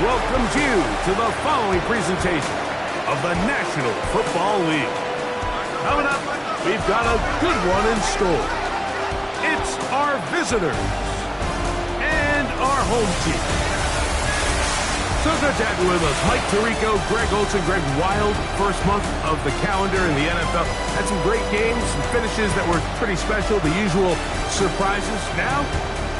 welcomes you to the following presentation of the National Football League. Coming up, we've got a good one in store. It's our visitors and our home team. So good to have you with us. Mike Tirico, Greg Olson, Greg Wild. First month of the calendar in the NFL. Had some great games, some finishes that were pretty special, the usual surprises. Now,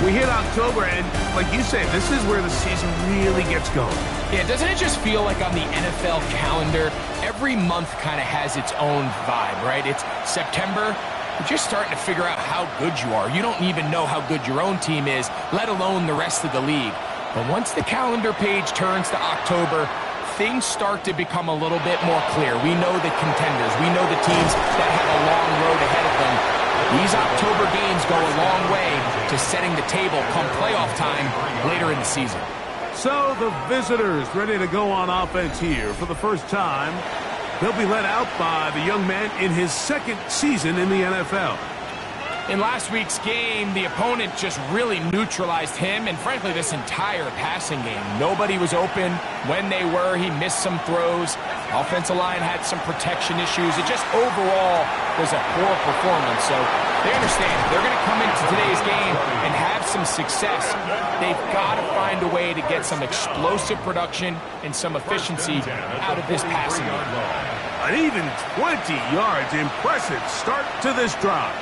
we hit October, and like you say, this is where the season really gets going. Yeah, doesn't it just feel like on the NFL calendar, every month kind of has its own vibe, right? It's September, you're just starting to figure out how good you are. You don't even know how good your own team is, let alone the rest of the league. But once the calendar page turns to October, things start to become a little bit more clear. We know the contenders. We know the teams that have a long road ahead of them. These October games go a long way to setting the table come playoff time later in the season. So the visitors ready to go on offense here for the first time. They'll be led out by the young man in his second season in the NFL. In last week's game, the opponent just really neutralized him and, frankly, this entire passing game. Nobody was open. When they were, he missed some throws. Offensive line had some protection issues. It just overall was a poor performance. So they understand if they're going to come into today's game and have some success, they've got to find a way to get some explosive production and some efficiency out of this passing game. An even 20 yards. Impressive start to this drive.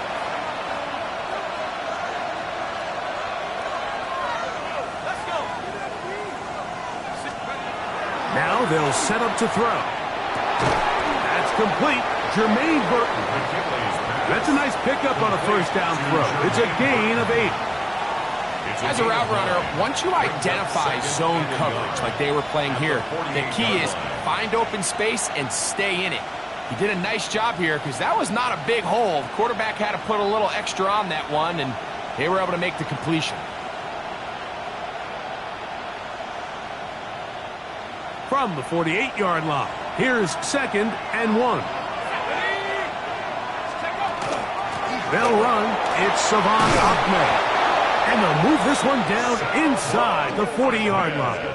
Now they'll set up to throw. That's complete. Jermaine Burton. That's a nice pickup on a first down throw. It's a gain of 8. As a route runner, once you identify zone coverage like they were playing here, the key is find open space and stay in it. He did a nice job here because that was not a big hole. The quarterback had to put a little extra on that one, and they were able to make the completion. From the 48-yard line, here's 2nd and 1. They'll run. It's Savon Ahmed. And they'll move this one down inside the 40-yard line.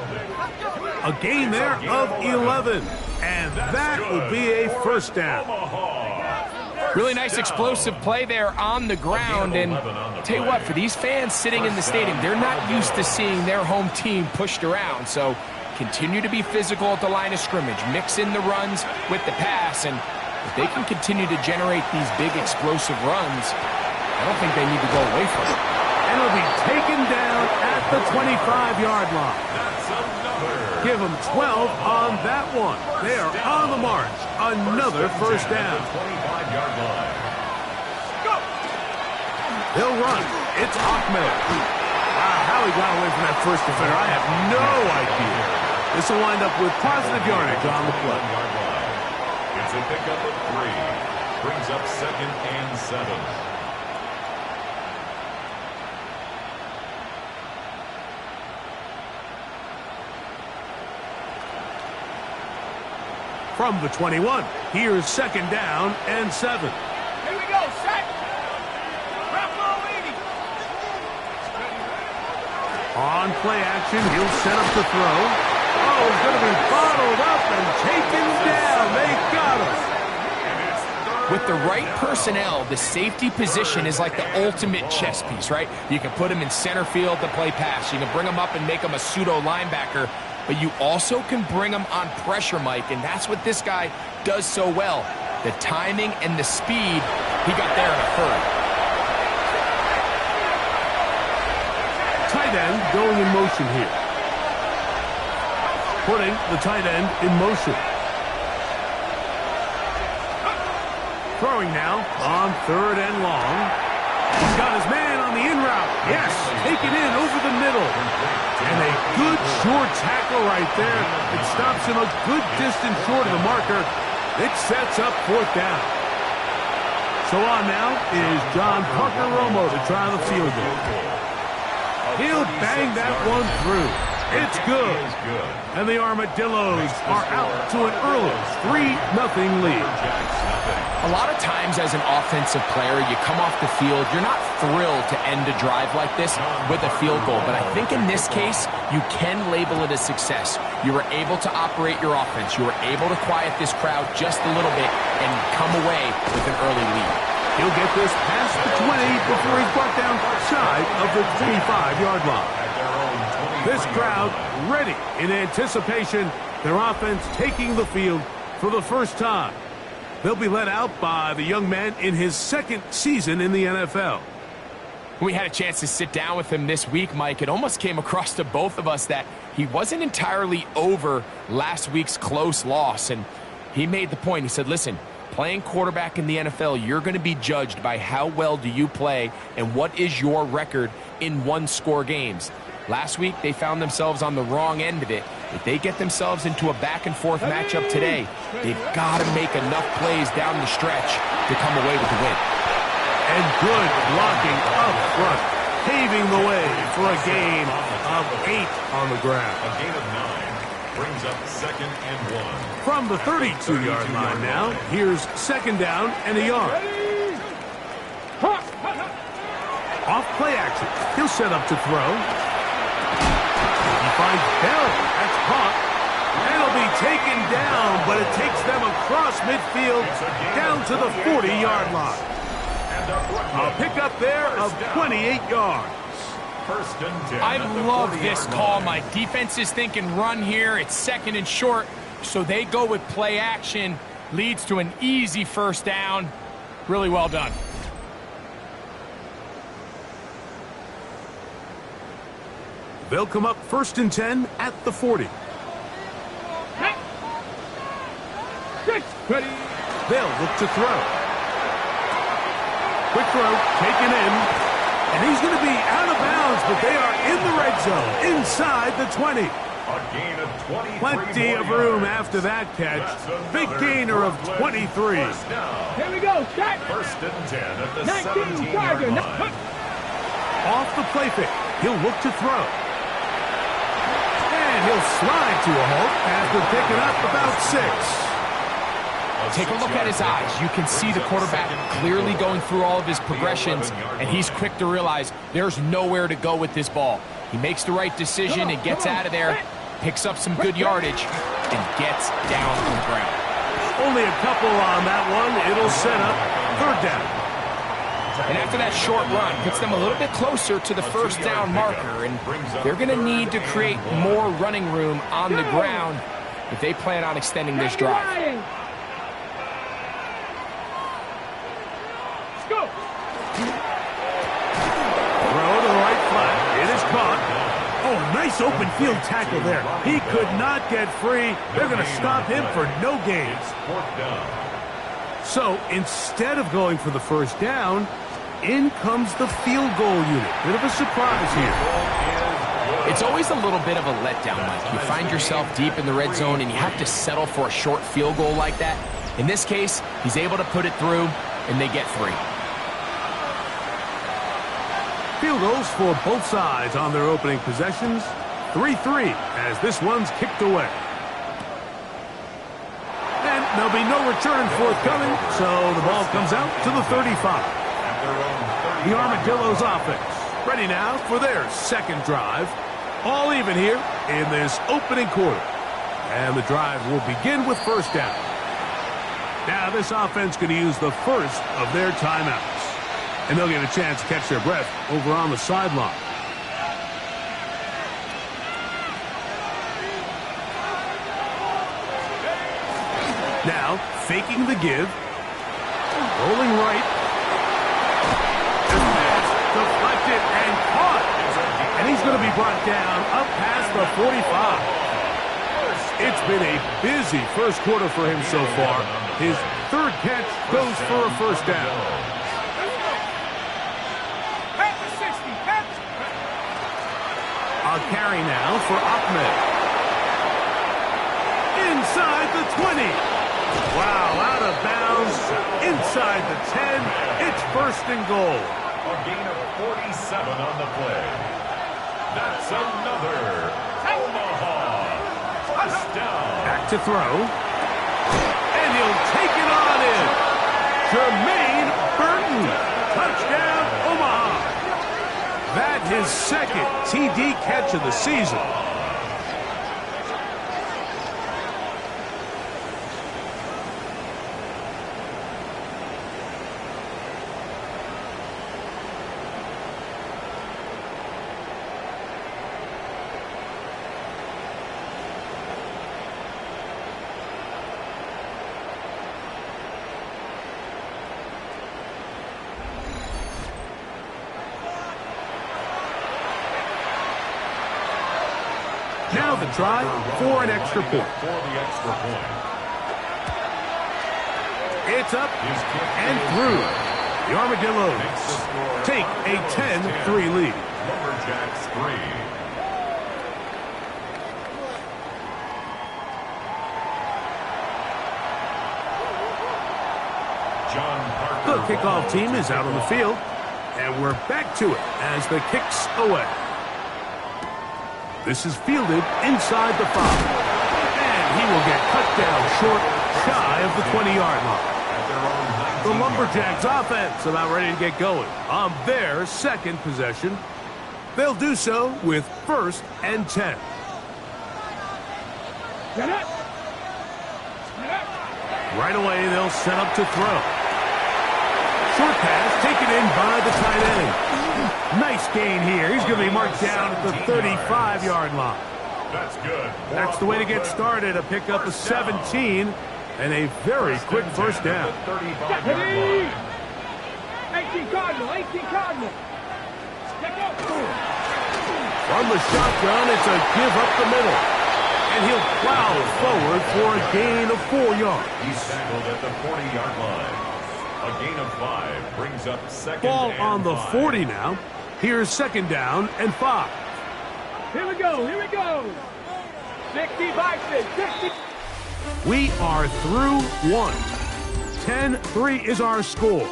A gain there of 11. And that will be a first down. Really nice explosive play there on the ground. And I'll tell you what, for these fans sitting in the stadium, they're not used to seeing their home team pushed around. So continue to be physical at the line of scrimmage. Mix in the runs with the pass. And if they can continue to generate these big explosive runs, I don't think they need to go away from it. And it'll be taken down at the 25-yard line. Give them 12 on that one. They are on the march. Another first down. They'll run. It's Ahmed. Wow, how he got away from that first defender, I have no idea. This will wind up with positive yardage on the play. It's a pickup of 3. Brings up 2nd and 7. From the 21, here's 2nd down and 7. Here we go, set. On play action, he'll set up to throw. Oh, he's going to be bottled up and taken down. They got him. With the right personnel, the safety position is like the ultimate chess piece, right? You can put him in center field to play pass. You can bring him up and make him a pseudo linebacker. But you also can bring him on pressure, Mike, and that's what this guy does so well. The timing and the speed, he got there in a hurry. Tight end going in motion here. Putting the tight end in motion. Throwing now on 3rd and long. He's got his man on the in route. Yes, taken in over the middle. And a good short tackle right there. It stops him a good distance short of the marker. It sets up 4th down. So on now is John Parker Romo to try the field goal. He'll bang that one through. It's good. And the Armadillos are out to an early 3-0 lead. A lot of times as an offensive player, you come off the field, you're not thrilled to end a drive like this with a field goal. But I think in this case, you can label it a success. You were able to operate your offense. You were able to quiet this crowd just a little bit and come away with an early lead. He'll get this past the 20 before he's brought down shy of the 25-yard line. This crowd ready in anticipation. Their offense taking the field for the first time. They'll be led out by the young man in his second season in the NFL. We had a chance to sit down with him this week, Mike. It almost came across to both of us that he wasn't entirely over last week's close loss. And he made the point. He said, listen, playing quarterback in the NFL, you're going to be judged by how well do you play and what is your record in one-score games. Last week, they found themselves on the wrong end of it. If they get themselves into a back-and-forth matchup today, they've got to make enough plays down the stretch to come away with the win. And good blocking up front, paving the way for a gain of 8 on the ground. A gain of 9 brings up 2nd and 1. From the 32-yard line now, here's 2nd down and a yard. Off play action. He'll set up to throw. He finds Bell. That's caught. And it'll be taken down, but it takes them across midfield down to the 40-yard line. A pickup there of 28 yards. 1st and 10. I love this call. My defense is thinking run here. It's 2nd and short, so they go with play action. Leads to an easy 1st down. Really well done. They'll come up 1st and 10 at the 40. Ready. They'll look to throw. Quick throw, taken in. And he's going to be out of bounds, but they are in the red zone, inside the 20. A gain of 23. Plenty of room after that catch. Big gainer of 23. Here we go, shot. 1st and 10 at the 17-yard line. Off the play fake, he'll look to throw. And he'll slide to a halt after picking up about 6. Take a look at his eyes. You can see the quarterback clearly going through all of his progressions, and he's quick to realize there's nowhere to go with this ball. He makes the right decision and gets out of there, picks up some good yardage, and gets down on the ground. Only a couple on that one. It'll set up 3rd down. And after that short run, puts them a little bit closer to the 1st down marker, and they're going to need to create more running room on the ground if they plan on extending this drive. Nice open field tackle there. He could not get free. They're going to stop him for no gain. So instead of going for the 1st down, in comes the field goal unit. Bit of a surprise here. It's always a little bit of a letdown, Mike. You find yourself deep in the red zone and you have to settle for a short field goal like that. In this case, he's able to put it through and they get free. Field goals for both sides on their opening possessions. 3-3 as this one's kicked away. And there'll be no return forthcoming, so the ball comes out to the 35. The Armadillos offense ready now for their 2nd drive. All even here in this opening quarter. And the drive will begin with 1st down. Now this offense going to use the first of their timeouts. And they'll get a chance to catch their breath over on the sideline. Now, faking the give. Rolling right. This pass deflected and caught. And he's going to be brought down up past the 45. It's been a busy 1st quarter for him so far. His 3rd catch goes for a 1st down. A carry now for Ahmed. Inside the 20. Wow, out of bounds. Inside the 10. It's 1st and goal. A gain of 47 on the play. That's another Back to throw. And he'll take it on in. Jermaine Burton. Touchdown, Omaha. That his second TD catch of the season. Now the try for an extra point. It's up and through. The Armadillos take a 10-3 lead. Lumberjacks 3. The kickoff team is out on the field, and we're back to it as the kick's away. This is fielded inside the 5. And he will get cut down short, shy of the 20-yard line. The Lumberjacks offense about ready to get going on their second possession. They'll do so with 1st and 10. Right away, they'll set up to throw. Short pass taken in by the tight end. Nice gain here. He's going to be marked down at the 35-yard line. That's good. That's the way to get started. A pickup of 17 and a very quick first down. 18 Cardinal, 18 Cardinal. From the shotgun, it's a give up the middle. And he'll plow forward for a gain of 4 yards. He's tackled at the 40-yard line. A gain of 5 brings up second Ball and on the 5. 40 now. Here's 2nd down and 5. Here we go, here we go. 65, 60. We are through 1. 10-3 is our score.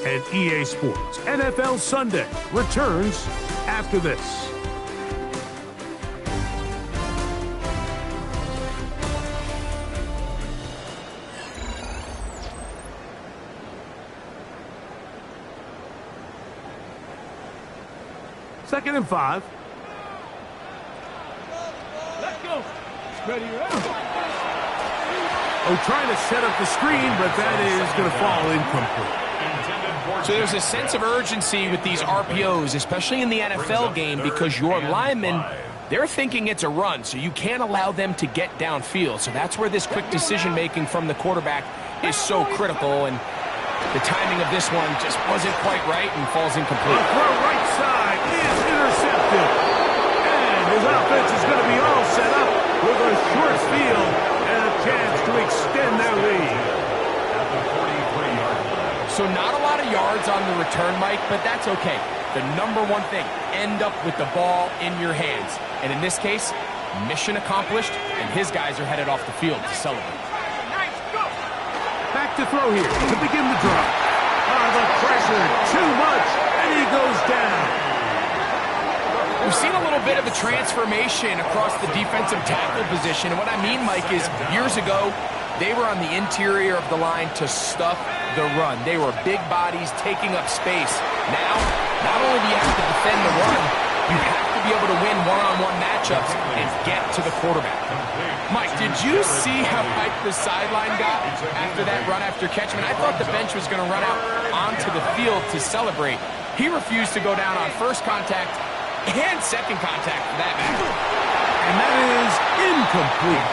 And EA Sports NFL Sunday returns after this. Second and 5. Let's go. Ready, Trying to set up the screen, but that is going to fall incomplete. So there's a sense of urgency with these RPOs, especially in the NFL game, because your linemen, they're thinking it's a run, so you can't allow them to get downfield. So that's where this quick decision-making from the quarterback is so critical, and the timing of this one just wasn't quite right and falls incomplete. The throw right side is intercepted. And his offense is going to be all set up with a short field and a chance to extend their lead. At the 43-yard line. So not a lot of yards on the return, Mike, but that's okay. The number one thing, end up with the ball in your hands. And in this case, mission accomplished, and his guys are headed off the field to celebrate. Back to throw here to begin the drive. The pressure, too much, and he goes down. We've seen a little bit of a transformation across the defensive tackle position. And what I mean, Mike, is years ago, they were on the interior of the line to stuff the run. They were big bodies taking up space. Now, not only do you have to defend the run, you have to be able to win one-on-one matchups and get to the quarterback. Mike, did you see how hyped the sideline got after that run after catch? I mean, I thought the bench was going to run out onto the field to celebrate. He refused to go down on first contact and second contact for that matter. And that is incomplete.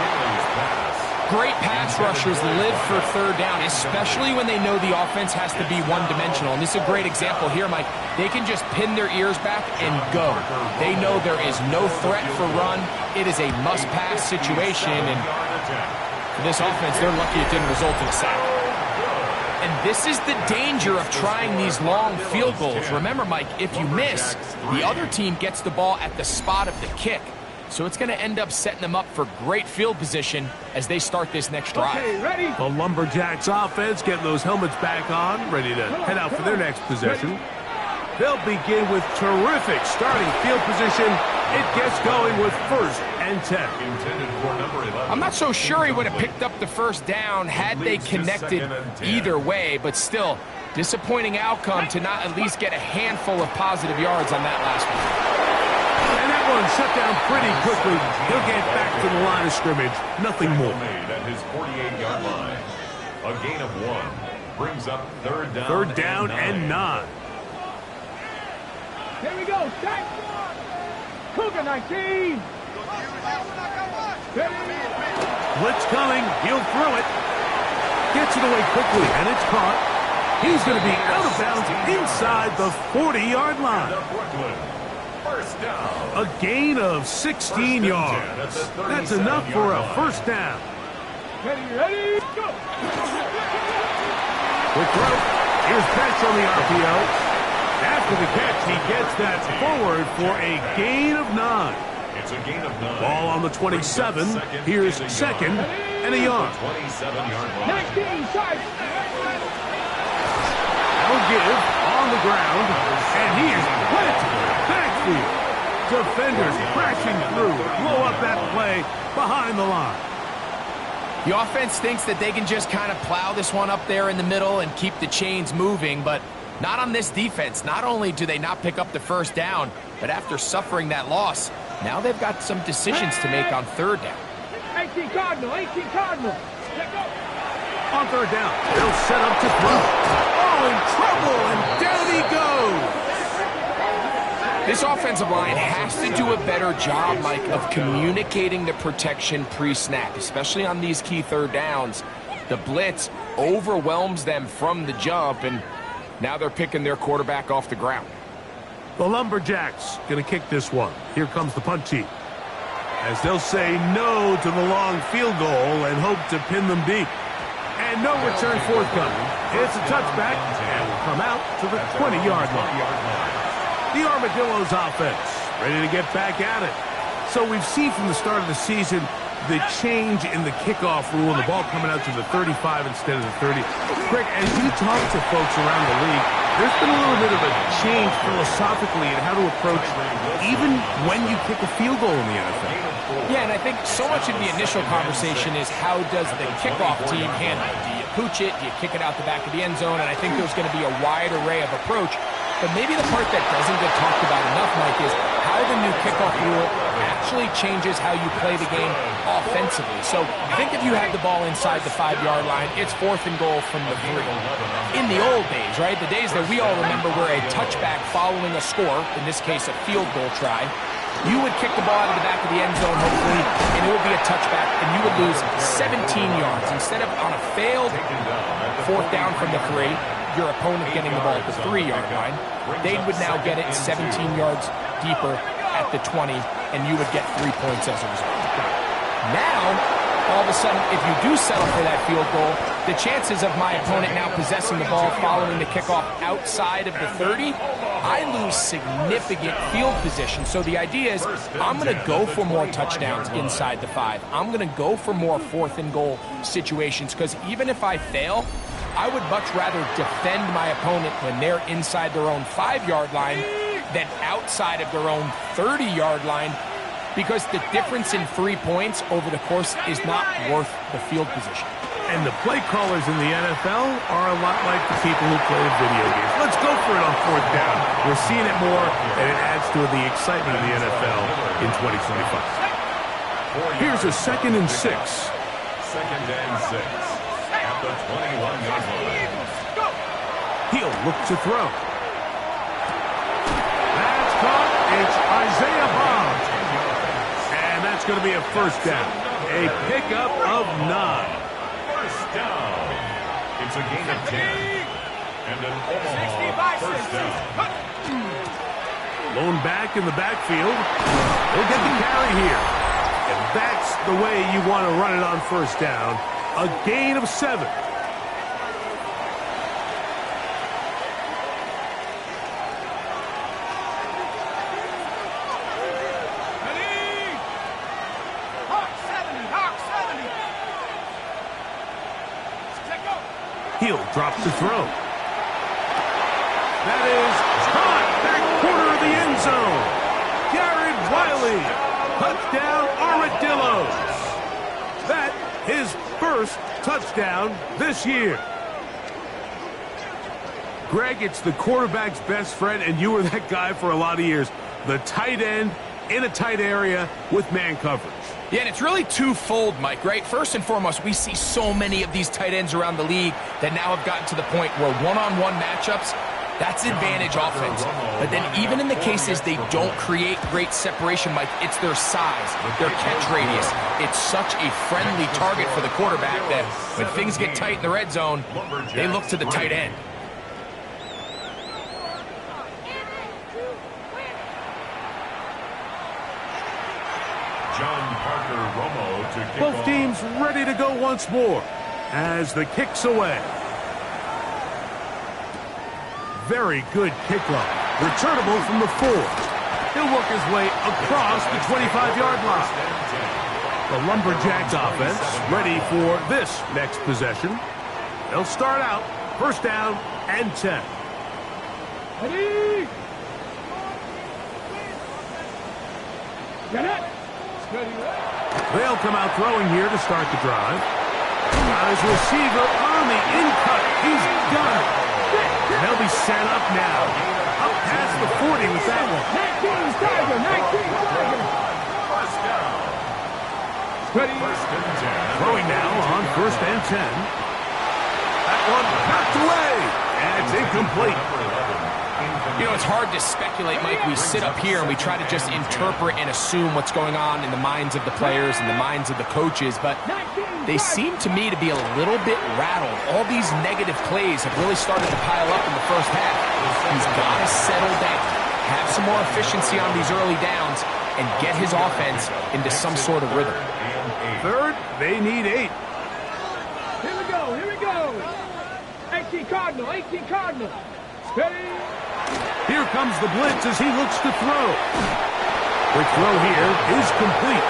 Great pass rushers live for third down, especially when they know the offense has to be one-dimensional. And this is a great example here, Mike. They can just pin their ears back and go. They know there is no threat for run. It is a must-pass situation. And for this offense, they're lucky it didn't result in a sack. And this is the danger of trying these long field goals. Remember, Mike, if you miss, the other team gets the ball at the spot of the kick. So it's going to end up setting them up for great field position as they start this next drive. Okay, ready? The Lumberjacks offense getting those helmets back on, ready to head out for their next possession. They'll begin with terrific starting field position. It gets going with 1st and 10. Intended for number 11. I'm not so sure he would have picked up the first down had they connected either way, but still, disappointing outcome to not at least get a handful of positive yards on that last one. And that one shut down pretty quickly. He'll get back to the line of scrimmage. Nothing more. Made at his 48-yard line. A gain of 1 brings up third down. Third down and 9. Here we go. Stack. Cougar 19. Blitz coming. He'll throw it. Gets it away quickly, and it's caught. He's going to be out of bounds inside the 40-yard line. First down. A gain of 16 yards. That's enough for a first down. Ready, go. Quick throw. Here's Petch on the RPO. After the catch, he gets that forward for a gain of 9. It's a gain of 9. Ball on the 27. Here's second and a yard. 27-yard line. 19, side. That'll give on the ground, and he is planted backfield. Defenders crashing through, blow up that play behind the line. The offense thinks that they can just kind of plow this one up there in the middle and keep the chains moving, but not on this defense. Not only do they not pick up the first down, but after suffering that loss, now they've got some decisions to make on third down. 18 Cardinal, 18 Cardinal. Let go. On third down, they'll set up to throw. Oh, in trouble, and down he goes. This offensive line has to do a better job, Mike, of communicating the protection pre-snap, especially on these key third downs. The blitz overwhelms them from the jump, and now they're picking their quarterback off the ground. The Lumberjacks going to kick this one. Here comes the punt team, as they'll say no to the long field goal and hope to pin them deep. And no return forthcoming. It's a touchback, and will come out to the 20-yard line. The Armadillos offense ready to get back at it. So we've seen from the start of the season the change in the kickoff rule and the ball coming out to the 35 instead of the 30. Greg, as you talk to folks around the league, there's been a little bit of a change philosophically in how to approach even when you kick a field goal in the NFL. Yeah, and I think so much of the initial conversation is how does the kickoff team handle it? Do you pooch it? Do you kick it out the back of the end zone? And I think there's going to be a wide array of approach. But maybe the part that doesn't get talked about enough, Mike, is how the new kickoff rule actually changes how you play the game offensively. So I think if you have the ball inside the 5-yard line, it's 4th and goal from the 3. In the old days, right, the days that we all remember were a touchback following a score, in this case a field goal try, you would kick the ball out of the back of the end zone, hopefully, and it would be a touchback, and you would lose 17 yards. Instead of on a failed 4th down from the 3, your opponent getting the ball at the 3-yard line, they would now get it 17 yards deeper at the 20, and you would get 3 points as a result. Now, all of a sudden, if you do settle for that field goal, the chances of my opponent now possessing the ball following the kickoff outside of the 30, I lose significant field position. So the idea is I'm going to go for more touchdowns inside the 5. I'm going to go for more 4th and goal situations, because even if I fail, I would much rather defend my opponent when they're inside their own 5-yard line than outside of their own 30-yard line, because the difference in 3 points over the course is not worth the field position. And the play callers in the NFL are a lot like the people who play video games. Let's go for it on 4th down. We're seeing it more, and it adds to the excitement of the NFL in 2025. Here's a 2nd and 6. 2nd and 6. At the 21-yard line. He'll look to throw. That's caught. It's Isaiah Bond. And that's going to be a first down. A pickup of 9. First down. It's a gain of 10. And an Omaha first down. Lone back in the backfield. He'll get the carry here. And that's the way you want to run it on first down. A gain of 7. He'll drop to throw. That is caught back corner of the end zone. Garrett Wiley Touchdown, Armadillos. That his first touchdown this year. Greg, it's the quarterback's best friend, and you were that guy for a lot of years. The tight end in a tight area with man coverage. Yeah, and it's really twofold, Mike, right? First and foremost, we see so many of these tight ends around the league that now have gotten to the point where one-on-one matchups, that's advantage offense. But then even in the cases they don't create great separation, Mike, it's their size, their catch radius. It's such a friendly target for the quarterback that when things get tight in the red zone, they look to the tight end. Both teams ready to go once more as the kick's away. Very good kickoff. Returnable from the 4. He'll work his way across the 25-yard line. The Lumberjacks offense ready for this next possession. They'll start out first down and 10. Ready? Get it. They'll come out throwing here to start the drive. Got his receiver on the in-cut. He's done it. And they'll be set up now. Up past the 40 with that one. 19 Tiger, 19 Tiger. Ready? Throwing now on first and 10. That one knocked away. And it's incomplete. You know, it's hard to speculate, Mike. We sit up here and we try to just interpret and assume what's going on in the minds of the players and the minds of the coaches, but they seem to me to be a little bit rattled. All these negative plays have really started to pile up in the first half. He's got to settle down, have some more efficiency on these early downs, and get his offense into some sort of rhythm. Third, they need 8. Here we go, here we go. 18 Cardinal, 18 Cardinal. Ready? Here comes the blitz as he looks to throw. Quick throw here is complete.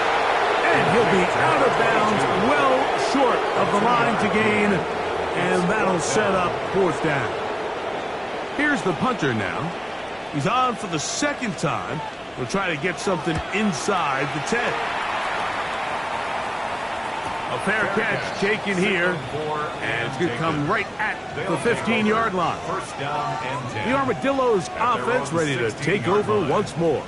And he'll be out of bounds, well short of the line to gain. And that'll set up fourth down. Here's the punter now. He's on for the second time. We'll try to get something inside the 10. A fair catch taken here, and it's going to come right at the 15-yard line. The Armadillos offense ready to take over once more.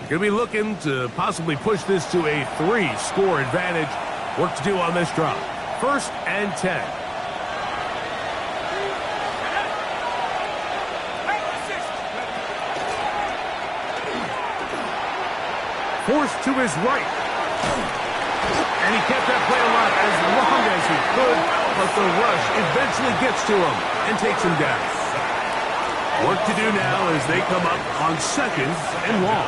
They're going to be looking to possibly push this to a 3-score advantage. Work to do on this drive. First and 10. Forced to his right. And he kept that play alive as long as he could, but the rush eventually gets to him and takes him down. Work to do now as they come up on second and long.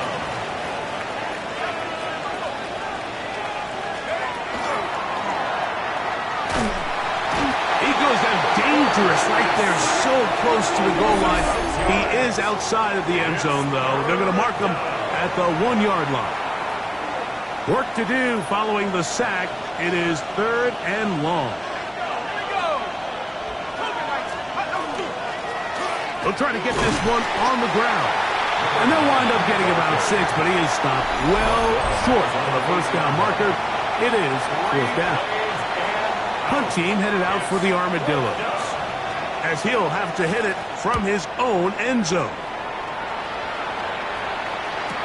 He goes down dangerous right there, so close to the goal line. He is outside of the end zone, though. They're going to mark him at the 1-yard line. Work to do following the sack. It is third and long. They'll try to get this one on the ground. And they'll wind up getting about 6, but he is stopped well short of the first down marker. It is fourth down. Punt team headed out for the Armadillos, as he'll have to hit it from his own end zone.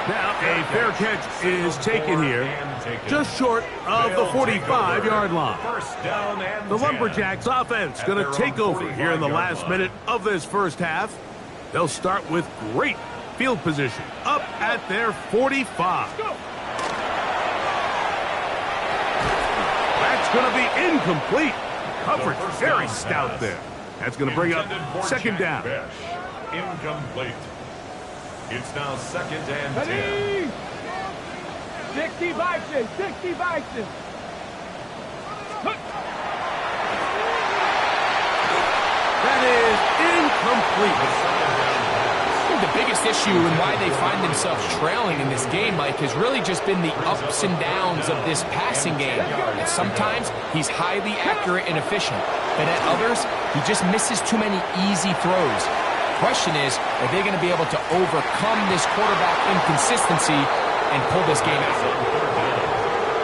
Now a fair catch is taken here, just short of the 45-yard line. The Lumberjacks offense going to take over here in the last minute of this first half. They'll start with great field position up at their 45. That's going to be incomplete. Coverage very stout there. That's going to bring up second down. Incomplete. It's now second and 10. 60 Vikings, 60 Vikings. That is incomplete. I think the biggest issue and why they find themselves trailing in this game, Mike, has really just been the ups and downs of this passing game. And sometimes he's highly accurate and efficient, but at others, he just misses too many easy throws. Question is, are they going to be able to overcome this quarterback inconsistency and pull this game out.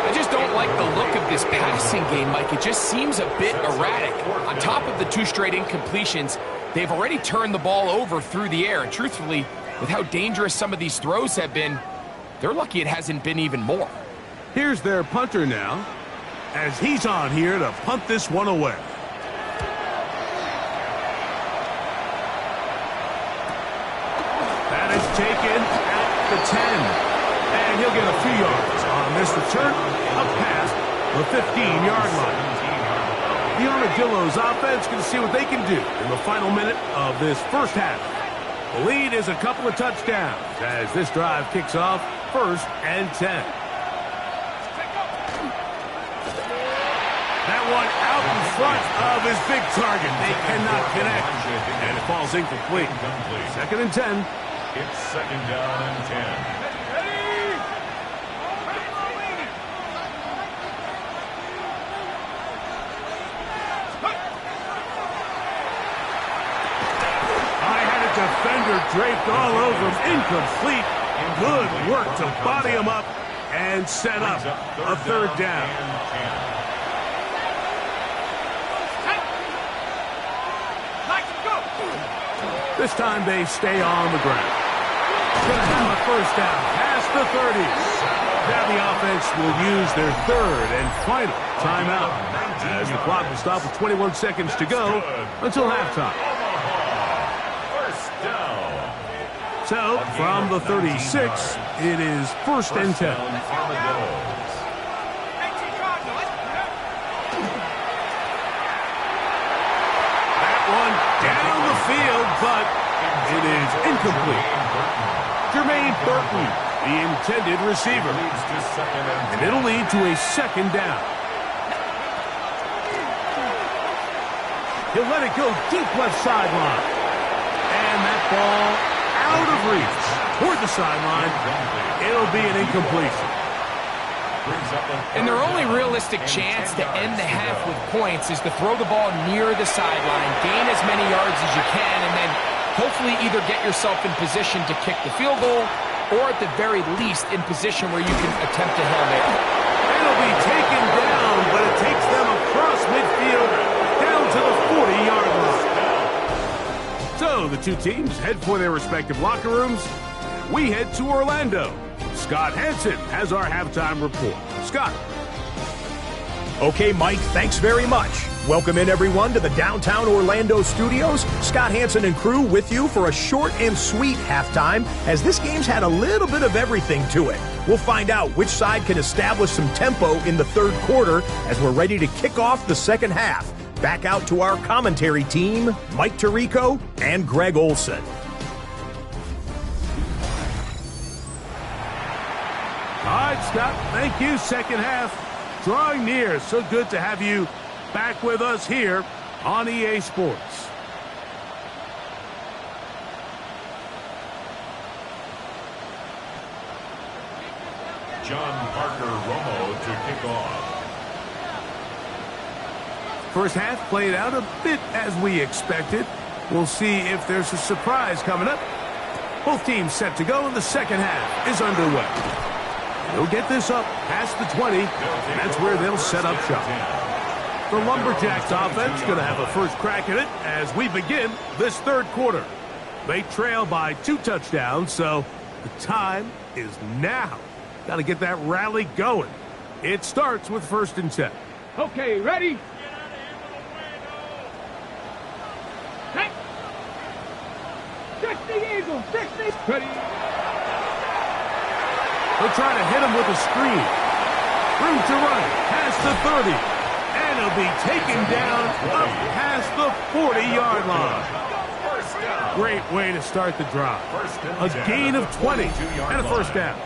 I just don't like the look of this passing game, Mike. It just seems a bit erratic. On top of the 2 straight incompletions, they've already turned the ball over through the air. And truthfully, with how dangerous some of these throws have been, they're lucky it hasn't been even more. Here's their punter now, as he's on here to punt this one away. That is taken at the 10. And he'll get a few yards on this return, up past the 15-yard line. The Armadillos offense can see what they can do in the final minute of this first half. The lead is a couple of touchdowns as this drive kicks off 1st and 10. That one out in front of his big target. They cannot connect, and it falls incomplete. 2nd and 10. It's 2nd down and 10. Defender draped all over him, incomplete. Good work to body him up and set up a 3rd down. This time they stay on the ground. Gonna have a 1st down past the 30s. Now the offense will use their 3rd and final timeout as the clock will stop with 21 seconds to go until halftime. So, from the 36, it is 1st and 10. That one down the field, but it is incomplete. Jermaine Burton, the intended receiver. And it'll lead to a 2nd down. He'll let it go deep left sideline. And that ball out of reach toward the sideline. It'll be an incompletion. And their only realistic chance to end the half with points is to throw the ball near the sideline, gain as many yards as you can, and then hopefully either get yourself in position to kick the field goal or at the very least in position where you can attempt a Hail Mary. It'll be taken down, but it takes them across midfield down to the 40-yard line. So the 2 teams head for their respective locker rooms. We head to Orlando. Scott Hansen has our halftime report. Scott. Okay, Mike, thanks very much. Welcome in, everyone, to the downtown Orlando studios. Scott Hansen and crew with you for a short and sweet halftime, as this game's had a little bit of everything to it. We'll find out which side can establish some tempo in the 3rd quarter as we're ready to kick off the 2nd half. Back out to our commentary team, Mike Tirico and Greg Olson. All right, Scott, thank you. 2nd half drawing near. So good to have you back with us here on EA Sports. John Parker Romo to kick off. First half played out a bit as we expected. We'll see if there's a surprise coming up. Both teams set to go, and the 2nd half is underway. They'll get this up past the 20, and that's where they'll set up shop. The Lumberjacks offense going to have a first crack at it as we begin this 3rd quarter. They trail by 2 touchdowns, so the time is now. Got to get that rally going. It starts with 1st and 10. Okay, ready? Hey! 60 Eagles, 60. Ready? They'll try to hit him with a screen. Room to run past the 30. And he'll be taken down up past the 40-yard line. Great way to start the drive. A gain of 20 and a 1st down.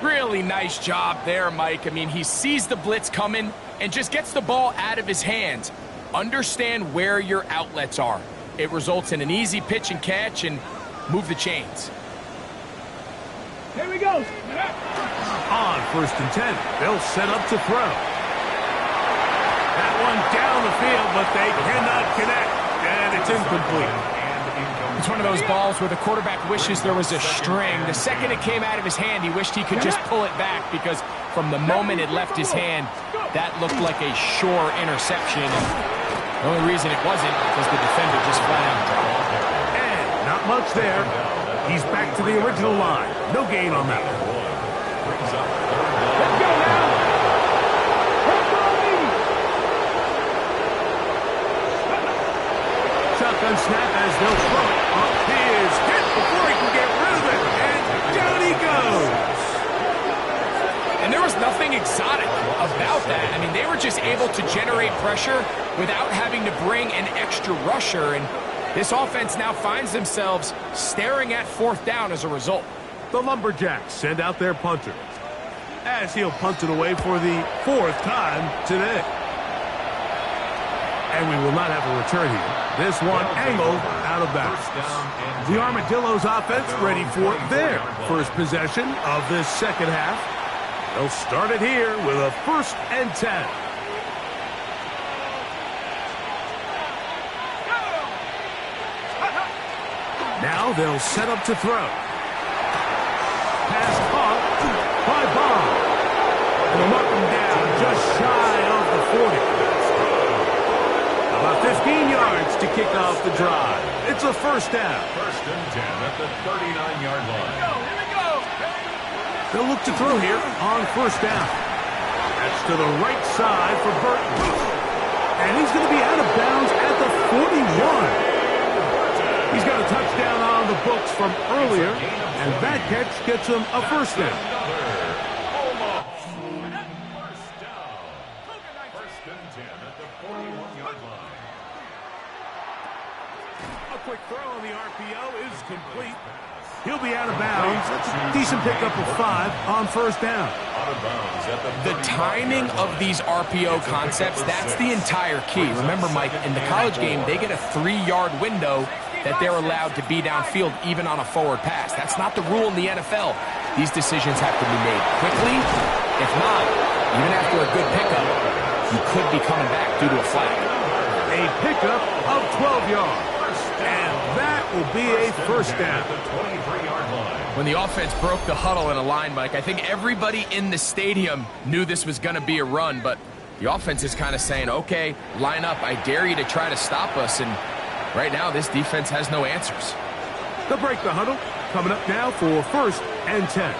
Really nice job there, Mike. I mean, he sees the blitz coming and just gets the ball out of his hands. Understand where your outlets are. It results in an easy pitch and catch and move the chains. Here we go. On 1st and 10, they'll set up to throw. That one down the field, but they cannot connect, and it's incomplete. It's one of those balls where the quarterback wishes there was a string. The second it came out of his hand, he wished he could just pull it back, because from the moment it left his hand, that looked like a sure interception. And the only reason it wasn't was the defender just flat out dropped it. And not much there. He's back to the original line. No gain on that one. Let's go now. Shotgun snap as they'll throw it. Up his hit before he can get rid of it. And down he goes. And there was nothing exotic about that. I mean, they were just able to generate pressure without having to bring an extra rusher. And this offense now finds themselves staring at fourth down as a result. The Lumberjacks send out their punter, as he'll punt it away for the fourth time today. And we will not have a return here. This one angled out of bounds. The Armadillos offense ready for their first possession of this second half. They'll start it here with a 1st and 10. Now they'll set up to throw. Pass caught by Bond. And they'll mark him down just shy of the 40. About 15 yards to kick off the drive. It's a 1st down. 1st and 10 at the 39-yard line. They'll look to throw here on 1st down. That's to the right side for Burton. And he's going to be out of bounds at the 41. He's got a touchdown on the books from earlier, and that catch gets him a 1st down. Omaha. 1st down. 1st and 10 at the 41-yard line. A quick throw on the RPO is complete. He'll be out of bounds. That's a decent pickup of 5 on 1st down. Out of bounds at The timing of these RPO concepts, that's the entire key. Remember, Mike, in the college game, they get a 3-yard window that they're allowed to be downfield even on a forward pass. That's not the rule in the NFL. These decisions have to be made quickly. If not, even after a good pickup, you could be coming back due to a flag. A pickup of 12 yards. And that will be a 1st down. When the offense broke the huddle in a line, Mike, I think everybody in the stadium knew this was going to be a run, but the offense is kind of saying, okay, line up. I dare you to try to stop us. And right now, this defense has no answers. They'll break the huddle. Coming up now for 1st and 10.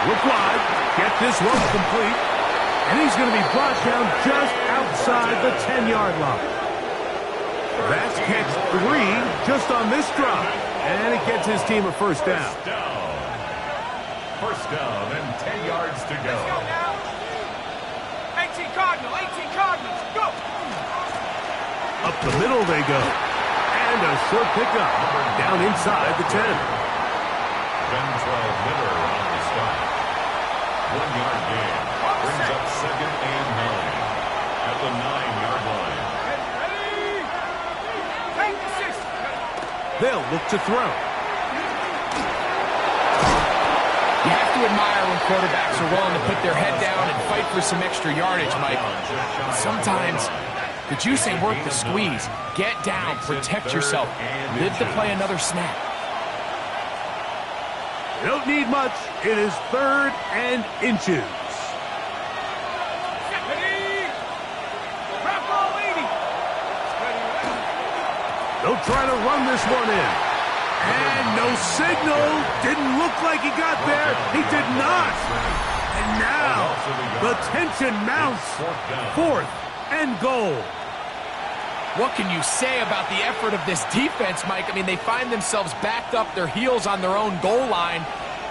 Look wide. Get this one complete. And he's going to be brought down just outside the 10-yard line. That's catch 3 just on this drop. And it gets his team a 1st down. 1st down and 10 yards to go. Let's go now. 18 Cardinals, go! Up the middle they go. And a short pickup down inside the 10. 10-12 hitter on the stop. 1-yard gain. Brings up 2nd and 9 at the 9-yard line. They'll look to throw. You have to admire when quarterbacks are willing to put their head down and fight for some extra yardage, Mike. Sometimes the juice ain't worth the squeeze. Get down, protect yourself, live to play another snap. They don't need much. It is 3rd and inches. They'll try to run this one in. And no signal. Didn't look like he got there. He did not. And now the tension mounts. 4th and goal. What can you say about the effort of this defense, Mike? I mean, they find themselves backed up their heels on their own goal line.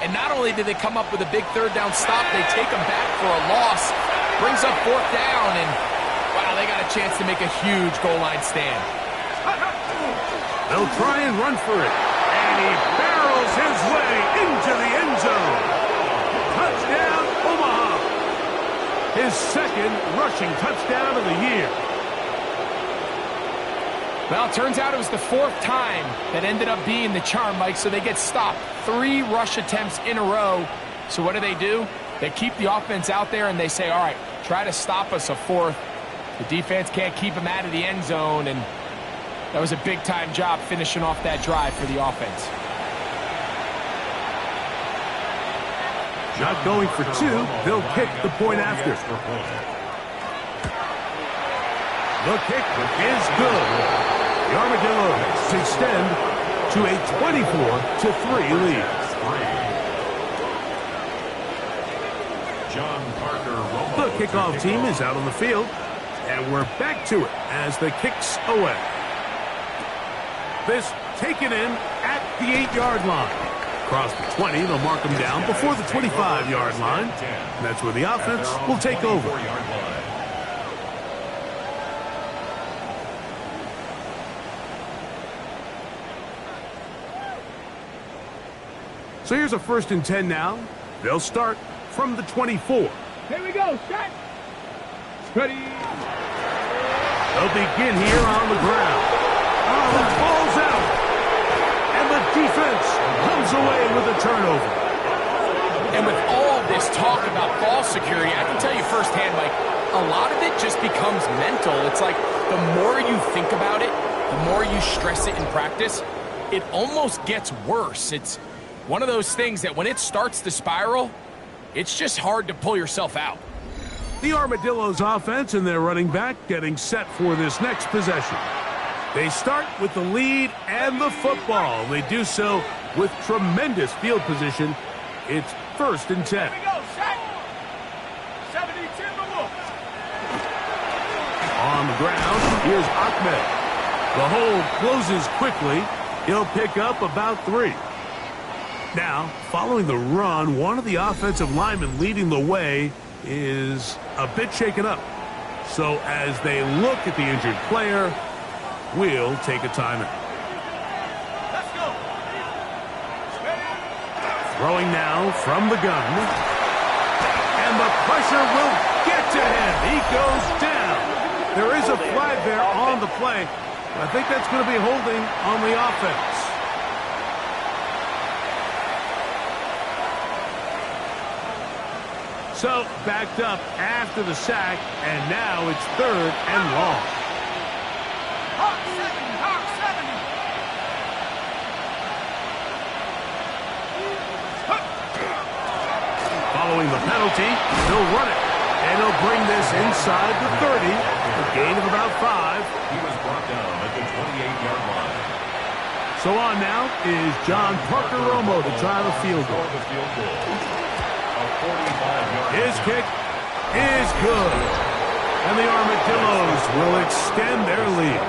And not only did they come up with a big 3rd down stop, they take them back for a loss. Brings up 4th down, and wow, they got a chance to make a huge goal line stand. They'll try and run for it. And he barrels his way into the end zone. Touchdown, Omaha. His 2nd rushing touchdown of the year. Well, it turns out it was the 4th time that ended up being the charm, Mike, so they get stopped. 3 rush attempts in a row. So what do? They keep the offense out there and they say, all right, try to stop us a 4th. The defense can't keep him out of the end zone, and that was a big-time job finishing off that drive for the offense. Not going for two, they'll kick the point after. The kick is good. The Armadillos extend to a 24-3 lead. The kickoff team is out on the field, and we're back to it as the kick's away. This taken in at the 8-yard line. Across the 20, they'll mark them down before the 25-yard line. And that's where the offense will take over. So here's a 1st and 10 now. They'll start from the 24. Here we go, set. Ready. They'll begin here on the ground. Oh, the ball's out. And the defense comes away with a turnover. And with all this talk about ball security, I can tell you firsthand, Mike, a lot of it just becomes mental. It's like the more you think about it, the more you stress it in practice, it almost gets worse. It's one of those things that when it starts to spiral, it's just hard to pull yourself out. The Armadillos offense and their running back getting set for this next possession. They start with the lead and the football. They do so with tremendous field position. It's 1st and 10. Here we go, set. 72 to Wolf. On the ground, here's Ahmed. The hold closes quickly. He'll pick up about 3. Now, following the run, one of the offensive linemen leading the way is a bit shaken up. So as they look at the injured player, we'll take a timeout. Let's go. Throwing now from the gun. And the pressure will get to him. He goes down. There is a flag there on the play. I think that's going to be holding on the offense. So, backed up after the sack, and now it's 3rd and long. Hawk 7, Hawk 7. Following the penalty, he'll run it, and he'll bring this inside the 30, a gain of about 5. He was brought down at the 28-yard line. So on now is John Parker Romo to try the field goal. His kick is good. And the Armadillos will extend their lead.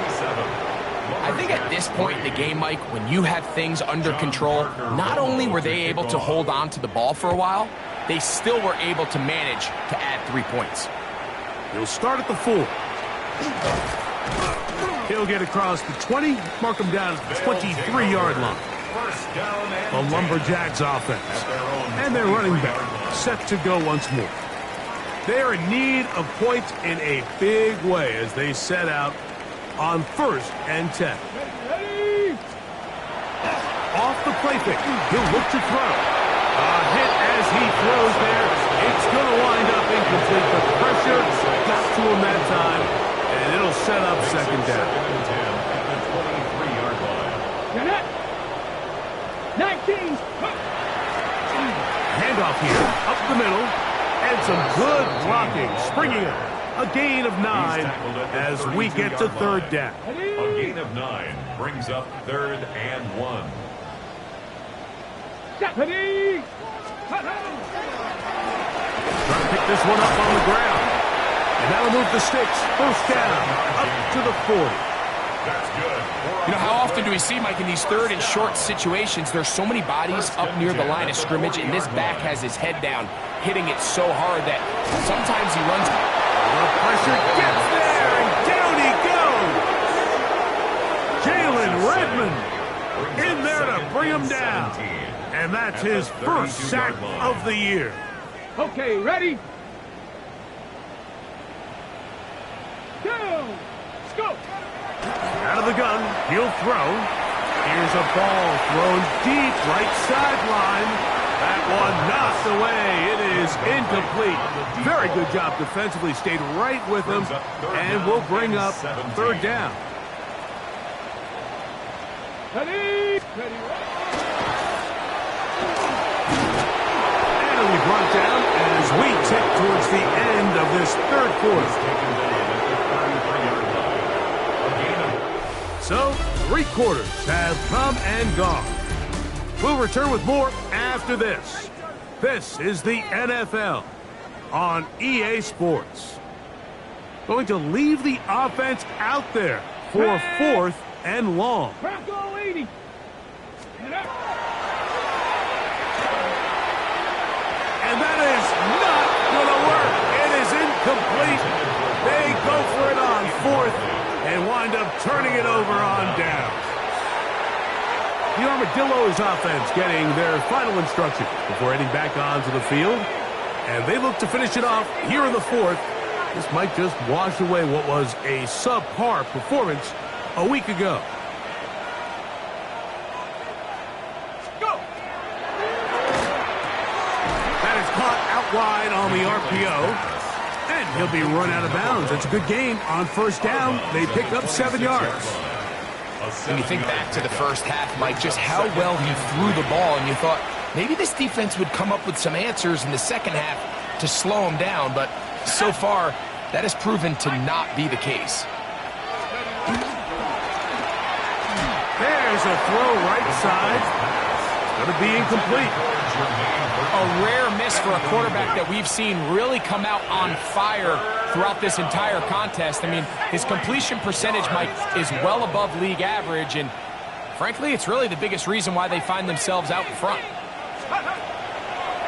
I think at this point in the game, Mike, when you have things under control, not only were they able to hold on to the ball for a while, they still were able to manage to add 3 points. He'll start at the 4. He'll get across the 20, mark him down at the 23-yard line. The Lumberjacks offense and their running back set to go once more. They're in need of points in a big way as they set out on 1st and 10. Ready. Off the play fake, he'll look to throw. A hit as he throws there. It's going to wind up incomplete. The pressure got to him that time, and it'll set up 2nd down. Get it. 19. Handoff here, up the middle, and some good blocking, springing up. A gain of 9 as we get to 3rd down. A gain of 9 brings up 3rd and 1. Ready. Trying to pick this one up on the ground. And that'll move the sticks. 1st down, up to the 40. That's good. You know, how often do we see, Mike, in these 3rd and short situations, there's so many bodies up near the line of scrimmage, and this back has his head down, hitting it so hard that sometimes he runs. The pressure gets there, and down he goes. Jalen Redmond in there to bring him down. And that's his 1st sack of the year. Okay, ready. Down. Let's go. Out of the gun, he'll throw. Here's a ball thrown deep right sideline. That one knocked away. It is incomplete. Very good job defensively. Stayed right with him, and will bring up third down. Ready. And it'll be brought down as we tick towards the end of this third quarter. So, 3 quarters have come and gone. We'll return with more after this. This is the NFL on EA Sports. Going to leave the offense out there for 4th and long. Bronco 80. And that is not going to work. It is incomplete. They go for it on 4th and wind up turning it over on down. The Armadillos offense getting their final instructions before heading back onto the field. And they look to finish it off here in the 4th. This might just wash away what was a subpar performance a week ago. Go. That is caught out wide on the RPO. And he'll be run out of bounds. It's a good game on first down. They pick up 7 yards. When you think back to the first half, Mike, just how well he threw the ball, and you thought maybe this defense would come up with some answers in the second half to slow him down, but so far, that has proven to not be the case. There's a throw right side. It's going to be incomplete. A rare miss for a quarterback that we've seen really come out on fire throughout this entire contest. I mean, his completion percentage, Mike, is well above league average, and frankly, it's really the biggest reason why they find themselves out in front.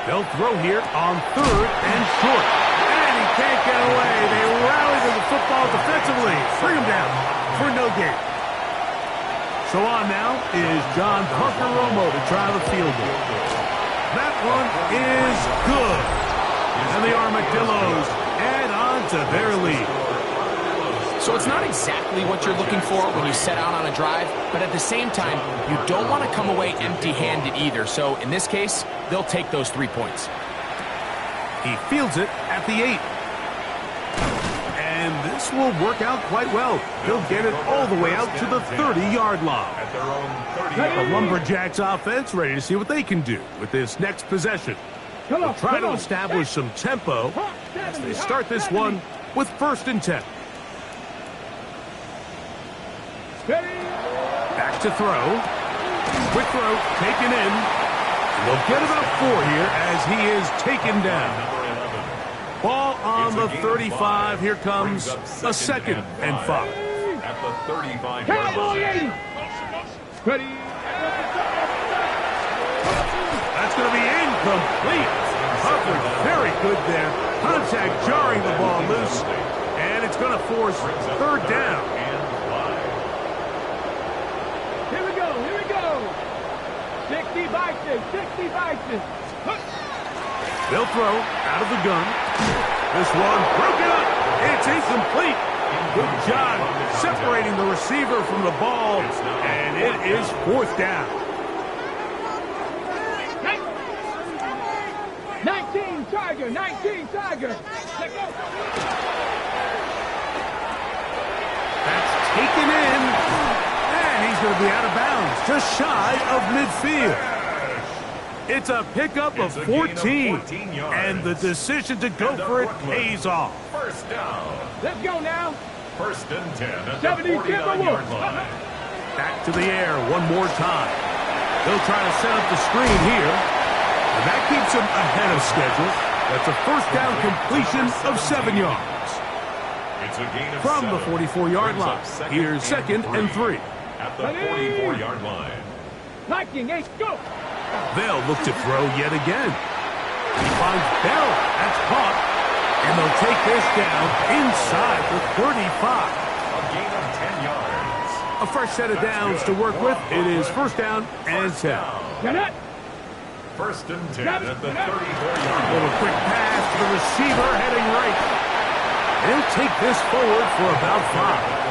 They'll throw here on 3rd and short. And he can't get away. They rally to the football defensively. Bring him down for no gain. So on now is John Parker-Romo to try the field goal. That one is good. And the Armadillos add on to their lead. So it's not exactly what you're looking for when you set out on a drive, but at the same time, you don't want to come away empty-handed either. So in this case, they'll take those 3 points. He fields it at the 8. And this will work out quite well. He'll get it all the way out to the 30-yard line. The Lumberjacks offense ready to see what they can do with this next possession. They'll try to establish some tempo as they start this one with 1st and 10. Back to throw. Quick throw taken in. They'll get about 4 here as he is taken down. Ball on the 35. Here comes a 2nd and 5. At the 35-yard Cowboy 80. Ready. That's going to be incomplete. Covered very good there. Contact jarring the ball loose. And it's going to force 3rd down. Here we go. 60 Vikings. They'll throw out of the gun. This one broken up. It's incomplete. Good job separating the receiver from the ball. And it is 4th down. 19 Tiger. Let go. That's taken in. And he's going to be out of bounds, just shy of midfield. It's a pickup of 14, and the decision to go for it pays off. First down. Let's go now. 1st and 10 at the 70 49-yard line. Back to the air one more time. They'll try to set up the screen here. And that keeps him ahead of schedule. That's a 1st down completion of 7 yards. It's a gain of From 7. the 44-yard line, here's 2nd and 3. At the 44-yard line. Viking 8, go. They'll look to throw yet again. He finds Bell. That's caught. And they'll take this down inside the 35. A gain of 10 yards. A fresh set of downs to work with. It is 1st down and 10. Get it. 1st and 10 at the 34-yard line. Little quick pass to the receiver heading right. He'll take this forward for about 5.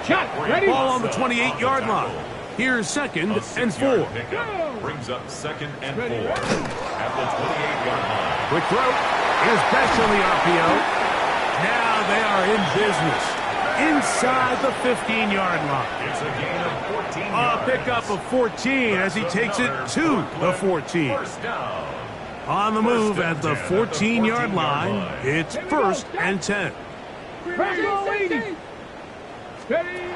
Shot. Ready. Ball on the 28-yard line. Here's second A and 6-yard 4. pickup brings up second and 4 at the 28-yard line. Quick throw. Here's Besh on the RPO. Now they are in business. Inside the 15-yard line. It's a gain of 14 A yards. pickup of 14 as he takes it to the 14. First down. On the move at the 14-yard line, it's first and 10. Press roll 80. Steady.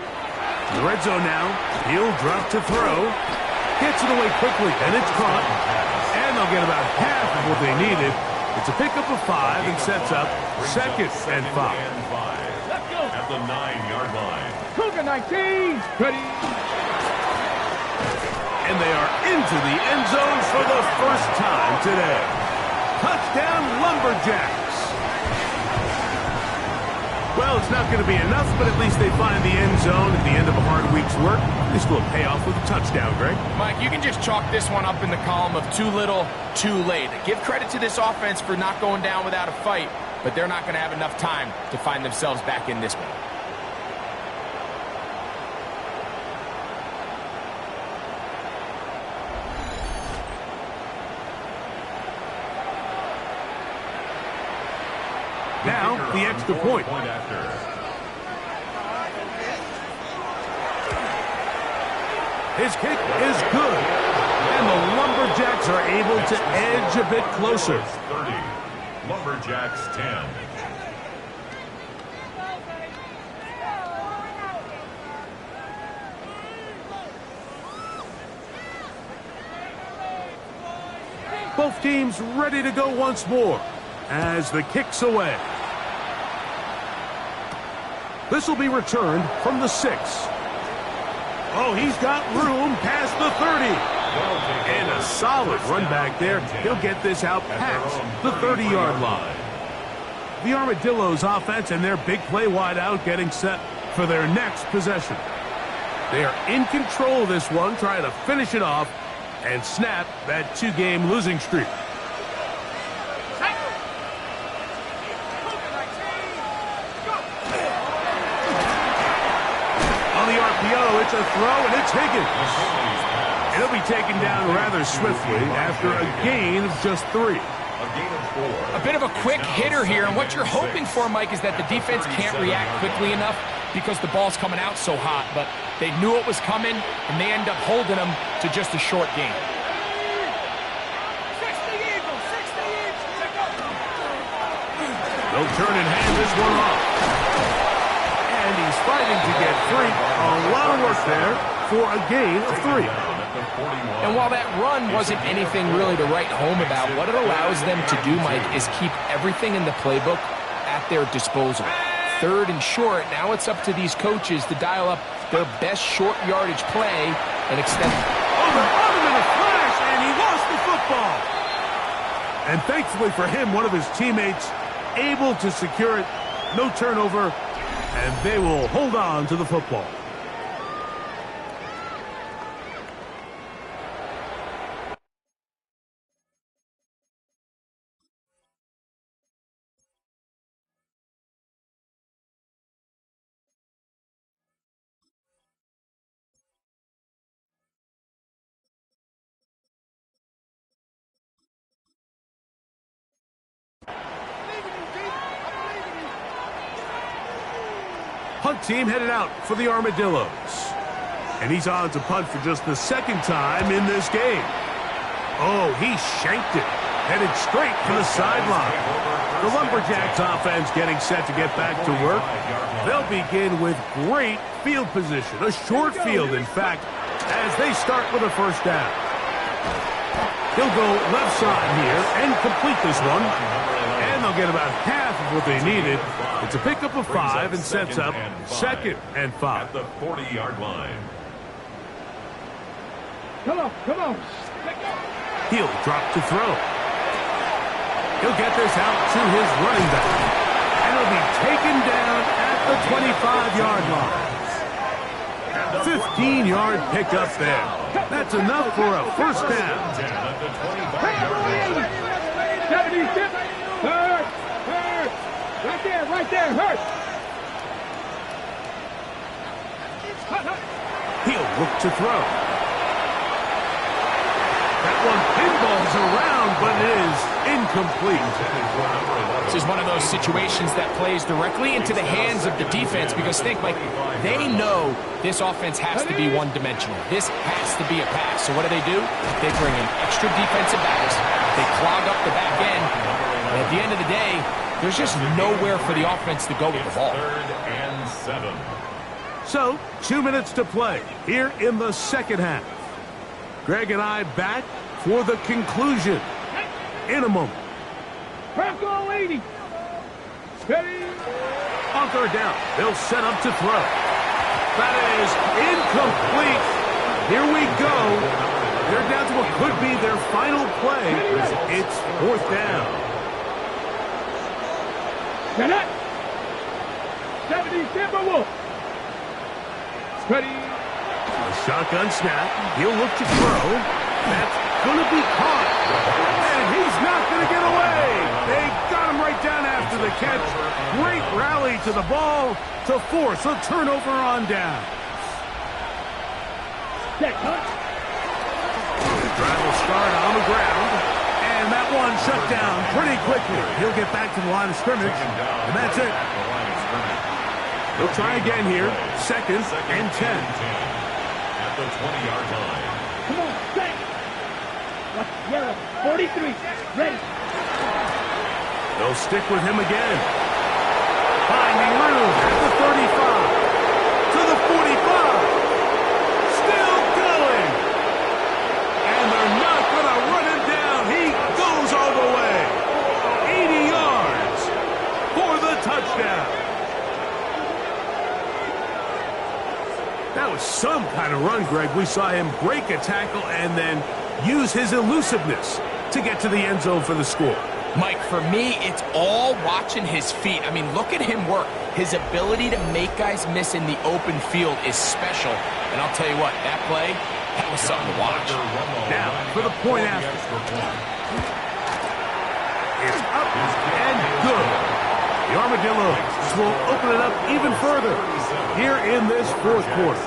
The red zone now. He'll drop to throw. Gets it away quickly, and it's caught. And they'll get about half of what they needed. It's a pickup of 5 and sets up second and 5. At the 9-yard line. Cougar 19. Ready. And they are into the end zone for the first time today. Touchdown, Lumberjacks. Well, it's not going to be enough, but at least they find the end zone at the end of a hard week's work. This will pay off with a touchdown, Greg. Mike, you can just chalk this one up in the column of too little, too late. Give credit to this offense for not going down without a fight, but they're not going to have enough time to find themselves back in this one. Now, the extra point. His kick is good. And the Lumberjacks are able to edge a bit closer. 30. Lumberjacks 10. Both teams ready to go once more as the kick's away. This will be returned from the 6. Oh, he's got room past the 30. And a solid run back there. He'll get this out past the 30-yard line. The Armadillos offense and their big play wideout getting set for their next possession. They are in control of this one, trying to finish it off and snap that 2-game losing streak. It's a throw, and it's Higgins. It'll be taken down rather swiftly after a gain of just 3. A bit of a quick hitter here, and what you're hoping for, Mike, is that the defense can't react quickly enough because the ball's coming out so hot, but they knew it was coming, and they end up holding them to just a short gain. They'll turn and hand this one off. And he's fighting to get free. A lot of work there for a gain of 3. And while that run wasn't anything really to write home about, what it allows them to do, Mike, is keep everything in the playbook at their disposal. Third and short, now it's up to these coaches to dial up their best short yardage play and extend it. Oh, they're on him in a flash, and he lost the football. And thankfully for him, one of his teammates able to secure it. No turnover. And they will hold on to the football. Punt team headed out for the Armadillos. And he's on to punt for just the second time in this game. Oh, he shanked it. Headed straight for the sideline. The Lumberjacks offense getting set to get back to work. They'll begin with great field position. A short field, in fact, as they start with a first down. He'll go left side here and complete this one. And they'll get about half of what they needed. It's a pickup of 5 and sets up second and 5. At the 40-yard line. Come on, come on. He'll drop to throw. He'll get this out to his running back. And it'll be taken down at the 25-yard line. 15-yard pickup there. That's enough for a first down. Hurt. Right there, hurt. He'll look to throw. That one pinballs around, but it is incomplete. This is one of those situations that plays directly into the hands of the defense because think, Mike, they know this offense has to be one-dimensional. This has to be a pass. So what do? They bring in extra defensive backs. They clog up the back end. And at the end of the day, there's just nowhere for the offense to go with the ball. 3rd and 7. So, 2 minutes to play here in the second half. Greg and I back for the conclusion in a moment. Bronco 80. Steady. On third down, they'll set up to throw. That is incomplete. Here we go. They're down to what could be their final play. It's 4th down. Get it. 70 Timberwolves. Steady. A shotgun snap. He'll look to throw. That's going to be caught. And he's not going to get away. They got him right down after the catch. Great rally to the ball to force a turnover on down. Check, huh? The drive will start on the ground. And that one shut down pretty quickly. He'll get back to the line of scrimmage. And that's it. He'll try again here. 2nd and 10. At the 20-yard line. Come on, set. Yellow, 43. Ready. They'll stick with him again. Finding room at the 35. To the 45. Still going. And they're not going to run him down. He goes all the way. 80 yards for the touchdown. That was some kind of run, Greg. We saw him break a tackle and then use his elusiveness to get to the end zone for the score. Mike, for me, it's all watching his feet. I mean, look at him work. His ability to make guys miss in the open field is special. And I'll tell you what, that play, that was something to watch. Now, for the point after. It's up and good. The Armadillos will open it up even further here in this 4th quarter.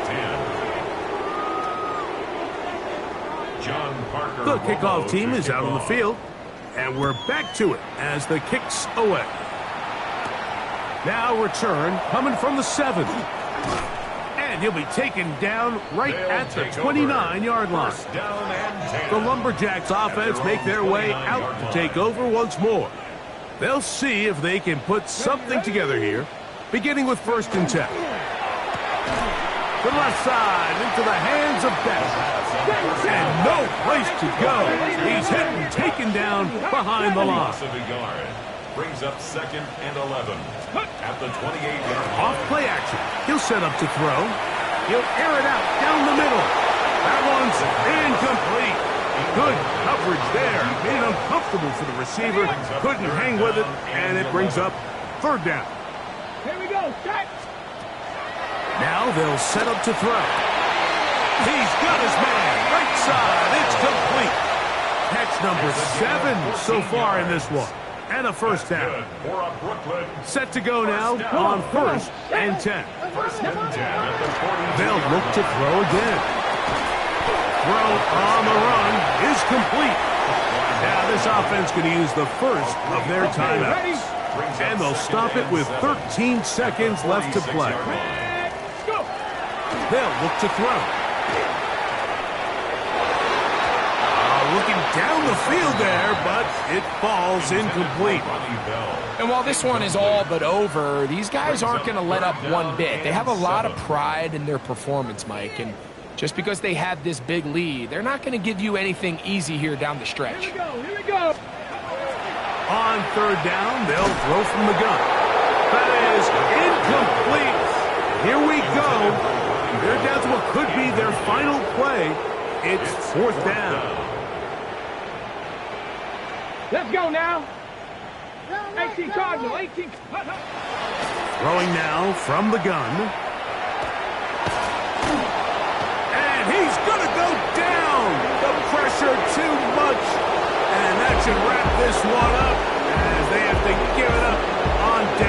The kickoff team is out on the field, and we're back to it as the kick's away. Now return coming from the 7. And he'll be taken down right at the 29-yard line. The Lumberjacks offense make their way out to take over once more. They'll see if they can put something together here, beginning with 1st and 10. To the left side, into the hands of Beck. And no place to go. He's hit and taken down behind the line. Brings up 2nd and 11 at the 28-yard line. Off play action. He'll set up to throw. He'll air it out down the middle. That one's incomplete. Good coverage there. Made it uncomfortable for the receiver. Couldn't hang with it, and it brings up 3rd down. Here we go. Set. Now they'll set up to throw. He's got his man. Right side. It's complete. Catch number 7 so far in this one. And a 1st down. Set to go now on 1st and 10. They'll look to throw again. Throw on the run is complete. Now this offense going to use the first of their timeouts. And they'll stop it with 13 seconds left to play. They'll look to throw. Looking down the field there, but it falls incomplete. And while this one is all but over, these guys aren't going to let up one bit. They have a lot of pride in their performance, Mike. And just because they have this big lead, they're not going to give you anything easy here down the stretch. Here we go. Here we go. On 3rd down, they'll throw from the gun. That is incomplete. Here we go. They're down to what could be their final play. It's 4th down. Let's go now. 18 Cardinal, 18. Throwing now from the gun. And he's going to go down. The pressure too much. And that should wrap this one up as they have to give it up on down.